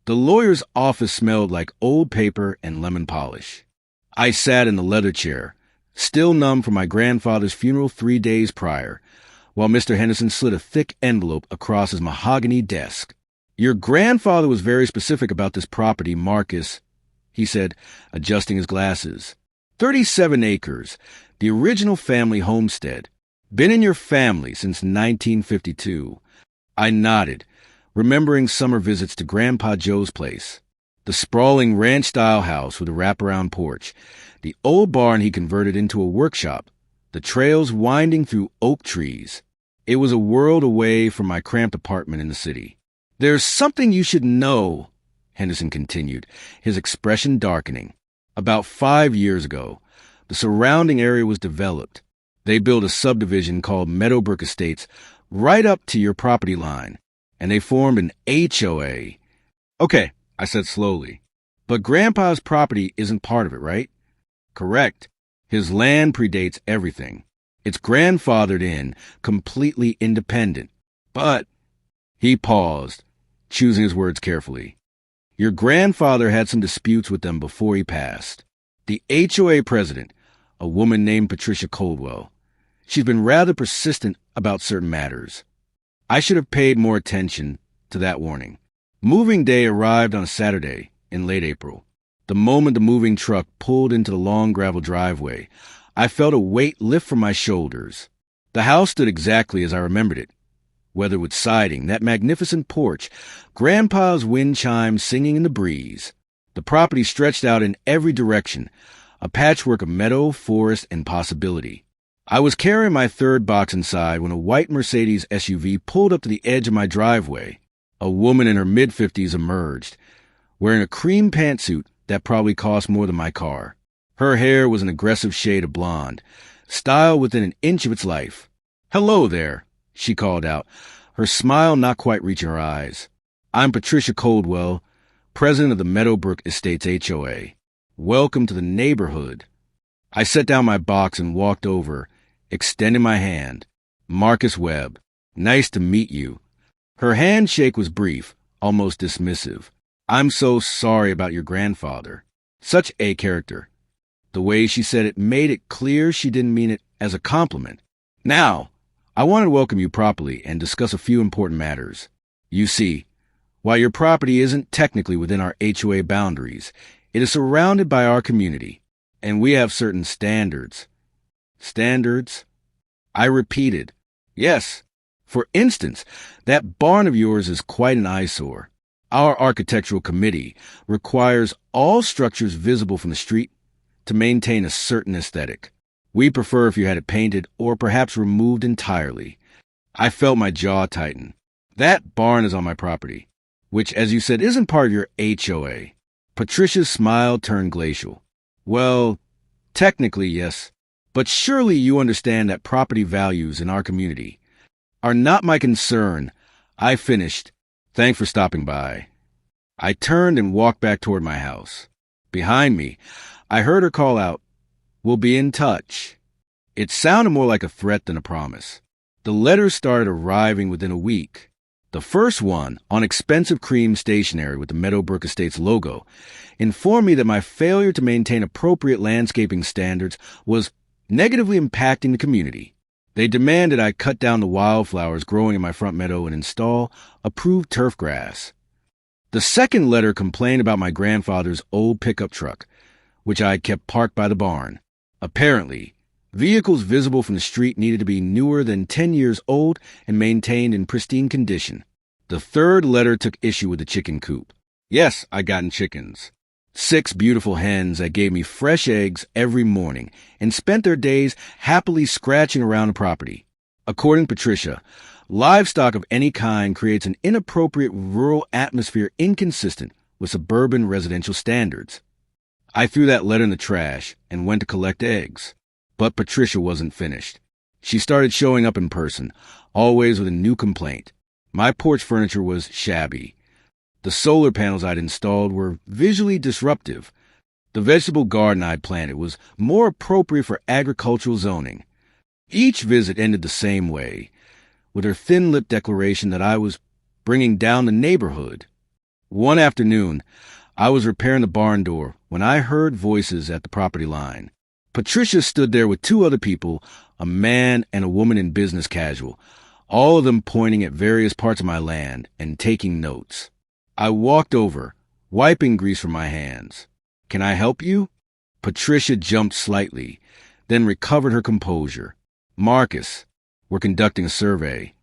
The lawyer's office smelled like old paper and lemon polish. I sat in the leather chair, still numb from my grandfather's funeral 3 days prior, while Mr. Henderson slid a thick envelope across his mahogany desk. "Your grandfather was very specific about this property, Marcus," he said, adjusting his glasses. 37 acres, the original family homestead. Been in your family since 1952. I nodded, remembering summer visits to Grandpa Joe's place. The sprawling ranch-style house with a wraparound porch, the old barn he converted into a workshop, the trails winding through oak trees. It was a world away from my cramped apartment in the city. "There's something you should know," Henderson continued, his expression darkening. "About 5 years ago, the surrounding area was developed. They built a subdivision called Meadowbrook Estates right up to your property line, and they formed an HOA. "Okay," I said slowly. "But Grandpa's property isn't part of it, right?" "Correct. His land predates everything. It's grandfathered in, completely independent. But," he paused, choosing his words carefully, "your grandfather had some disputes with them before he passed. The HOA president, a woman named Patricia Coldwell. She's been rather persistent about certain matters. I should have paid more attention to that warning." Moving day arrived on a Saturday in late April. The moment the moving truck pulled into the long gravel driveway, I felt a weight lift from my shoulders. The house stood exactly as I remembered it. Weatherwood siding, that magnificent porch, Grandpa's wind chimes singing in the breeze. The property stretched out in every direction, a patchwork of meadow, forest, and possibility. I was carrying my third box inside when a white Mercedes SUV pulled up to the edge of my driveway. A woman in her mid-50s emerged, wearing a cream pantsuit that probably cost more than my car. Her hair was an aggressive shade of blonde, style within an inch of its life. "Hello there," she called out, her smile not quite reaching her eyes. "I'm Patricia Coldwell, president of the Meadowbrook Estates HOA. Welcome to the neighborhood." I set down my box and walked over, extending my hand. "Marcus Webb, nice to meet you." Her handshake was brief, almost dismissive. "I'm so sorry about your grandfather." Such a character. The way she said it made it clear she didn't mean it as a compliment. "Now, I want to welcome you properly and discuss a few important matters. You see, while your property isn't technically within our HOA boundaries, it is surrounded by our community, and we have certain standards." "Standards?" I repeated. "Yes. For instance, that barn of yours is quite an eyesore. Our architectural committee requires all structures visible from the street to maintain a certain aesthetic. We prefer if you had it painted or perhaps removed entirely." I felt my jaw tighten. "That barn is on my property, which, as you said, isn't part of your HOA. Patricia's smile turned glacial. "Well, technically, yes. But surely you understand that property values in our community are not my concern." I finished. "Thanks for stopping by." I turned and walked back toward my house. Behind me, I heard her call out, "We'll be in touch." It sounded more like a threat than a promise. The letters started arriving within a week. The first one, on expensive cream stationery with the Meadowbrook Estates logo, informed me that my failure to maintain appropriate landscaping standards was negatively impacting the community. They demanded I cut down the wildflowers growing in my front meadow and install approved turf grass. The second letter complained about my grandfather's old pickup truck, which I had kept parked by the barn. Apparently, vehicles visible from the street needed to be newer than 10 years old and maintained in pristine condition. The third letter took issue with the chicken coop. Yes, I'd gotten chickens. 6 beautiful hens that gave me fresh eggs every morning and spent their days happily scratching around the property. According to Patricia, livestock of any kind creates an inappropriate rural atmosphere inconsistent with suburban residential standards. I threw that letter in the trash and went to collect eggs. But Patricia wasn't finished. She started showing up in person, always with a new complaint. My porch furniture was shabby. The solar panels I'd installed were visually disruptive. The vegetable garden I'd planted was more appropriate for agricultural zoning. Each visit ended the same way, with her thin-lipped declaration that I was bringing down the neighborhood. One afternoon, I was repairing the barn door when I heard voices at the property line. Patricia stood there with two other people, a man and a woman in business casual, all of them pointing at various parts of my land and taking notes. I walked over, wiping grease from my hands. "Can I help you?" Patricia jumped slightly, then recovered her composure. "Marcus, we're conducting a survey."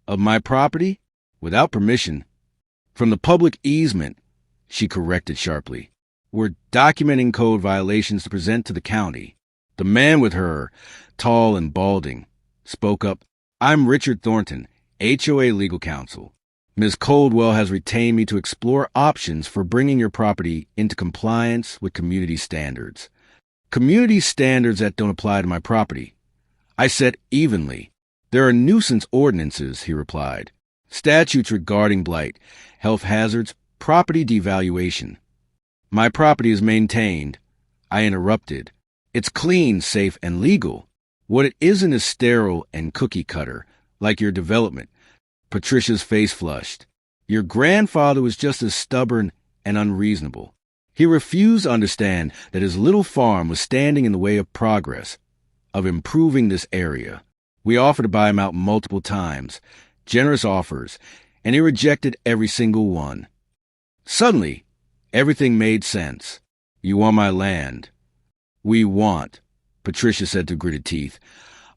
"Of my property?" "Without permission." "From the public easement," she corrected sharply. "We're documenting code violations to present to the county." The man with her, tall and balding, spoke up. "I'm Richard Thornton, HOA legal counsel. Ms. Coldwell has retained me to explore options for bringing your property into compliance with community standards." "Community standards that don't apply to my property," I said evenly. "There are nuisance ordinances," he replied. "Statutes regarding blight, health hazards, property devaluation." "My property is maintained," I interrupted. "It's clean, safe, and legal. What it isn't is sterile and cookie-cutter, like your development." Patricia's face flushed. "Your grandfather was just as stubborn and unreasonable. He refused to understand that his little farm was standing in the way of progress, of improving this area. We offered to buy him out multiple times, generous offers, and he rejected every single one. Suddenly, everything made sense. You want my land." "We want," Patricia said through gritted teeth,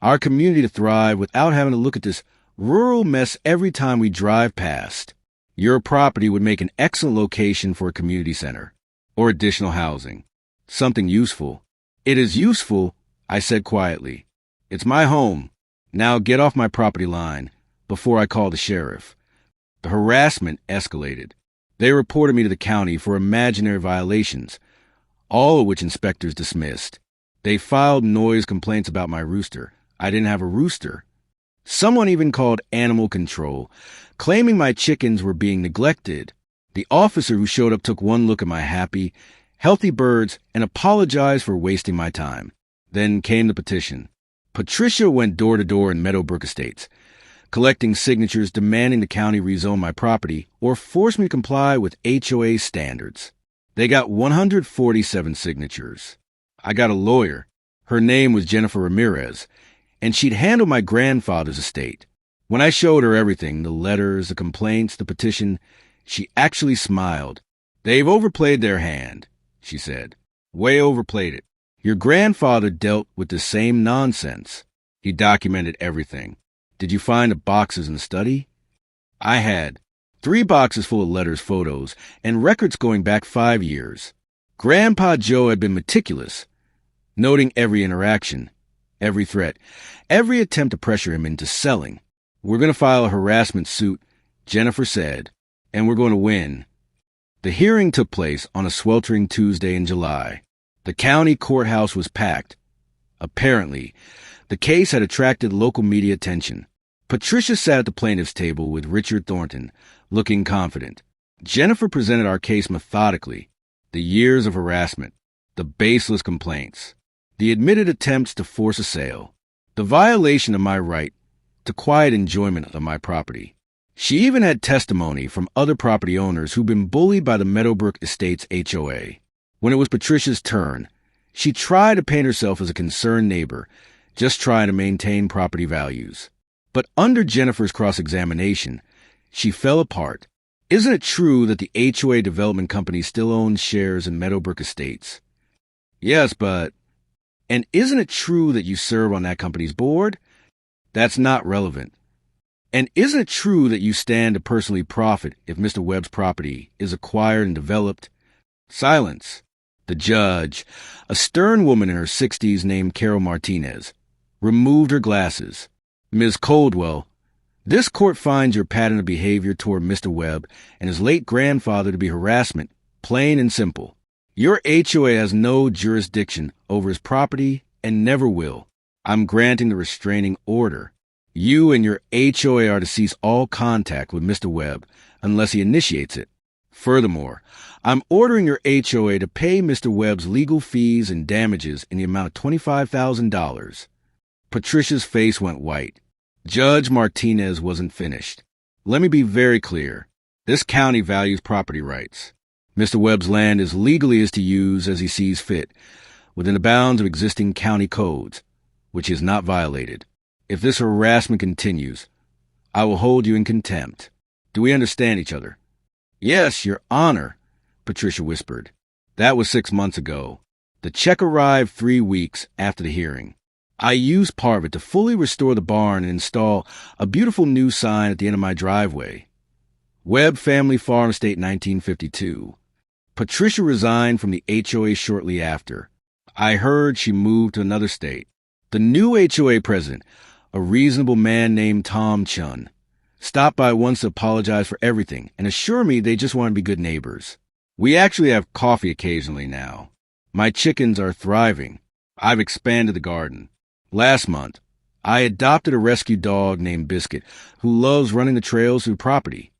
"our community to thrive without having to look at this rural mess every time we drive past. Your property would make an excellent location for a community center or additional housing. Something useful." "It is useful," I said quietly. "It's my home. Now get off my property line before I call the sheriff." The harassment escalated. They reported me to the county for imaginary violations, all of which inspectors dismissed. They filed noise complaints about my rooster. I didn't have a rooster. Someone even called animal control, claiming my chickens were being neglected. The officer who showed up took one look at my happy, healthy birds and apologized for wasting my time. Then came the petition. Patricia went door to door in Meadowbrook Estates, collecting signatures demanding the county rezone my property or force me to comply with HOA standards. They got 147 signatures. I got a lawyer. Her name was Jennifer Ramirez, and she'd handled my grandfather's estate. When I showed her everything, the letters, the complaints, the petition, she actually smiled. "They've overplayed their hand," she said. "Way overplayed it. Your grandfather dealt with the same nonsense. He documented everything. Did you find the boxes in the study?" I had 3 boxes full of letters, photos, and records going back 5 years. Grandpa Joe had been meticulous, noting every interaction, every threat, every attempt to pressure him into selling. "We're going to file a harassment suit," Jennifer said, "and we're going to win." The hearing took place on a sweltering Tuesday in July. The county courthouse was packed. Apparently, the case had attracted local media attention. Patricia sat at the plaintiff's table with Richard Thornton, looking confident. Jennifer presented our case methodically. The years of harassment, the baseless complaints, the admitted attempts to force a sale, the violation of my right to quiet enjoyment of my property. She even had testimony from other property owners who'd been bullied by the Meadowbrook Estates HOA. When it was Patricia's turn, she tried to paint herself as a concerned neighbor, just trying to maintain property values. But under Jennifer's cross-examination, she fell apart. "Isn't it true that the HOA development company still owns shares in Meadowbrook Estates?" "Yes, but..." "And isn't it true that you serve on that company's board?" "That's not relevant." "And isn't it true that you stand to personally profit if Mr. Webb's property is acquired and developed?" Silence. The judge, a stern woman in her 60s named Carol Martinez, removed her glasses. "Ms. Coldwell, this court finds your pattern of behavior toward Mr. Webb and his late grandfather to be harassment, plain and simple. Your HOA has no jurisdiction over his property and never will. I'm granting the restraining order. You and your HOA are to cease all contact with Mr. Webb unless he initiates it. Furthermore, I'm ordering your HOA to pay Mr. Webb's legal fees and damages in the amount of $25,000. Patricia's face went white. Judge Martinez wasn't finished. "Let me be very clear. This county values property rights. Mr. Webb's land is legally his to use as he sees fit, within the bounds of existing county codes, which is not violated. If this harassment continues, I will hold you in contempt. Do we understand each other?" "Yes, Your Honor," Patricia whispered. That was 6 months ago. The check arrived 3 weeks after the hearing. I used part of it to fully restore the barn and install a beautiful new sign at the end of my driveway. Webb Family Farm Estate 1952. Patricia resigned from the HOA shortly after. I heard she moved to another state. The new HOA president, a reasonable man named Tom Chun, stopped by once to apologize for everything and assure me they just want to be good neighbors. We actually have coffee occasionally now. My chickens are thriving. I've expanded the garden. Last month, I adopted a rescue dog named Biscuit who loves running the trails through property.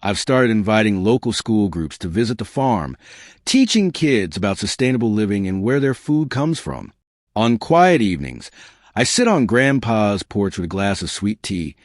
I've started inviting local school groups to visit the farm, teaching kids about sustainable living and where their food comes from. On quiet evenings, I sit on Grandpa's porch with a glass of sweet tea,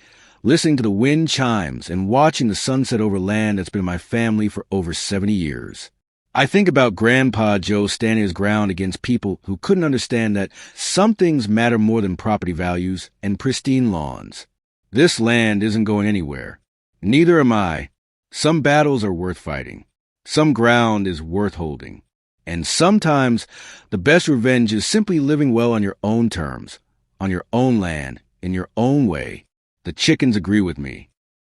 listening to the wind chimes and watching the sunset over land that's been my family for over 70 years. I think about Grandpa Joe standing his ground against people who couldn't understand that some things matter more than property values and pristine lawns. This land isn't going anywhere. Neither am I. Some battles are worth fighting. Some ground is worth holding. And sometimes the best revenge is simply living well on your own terms, on your own land, in your own way. The chickens agree with me.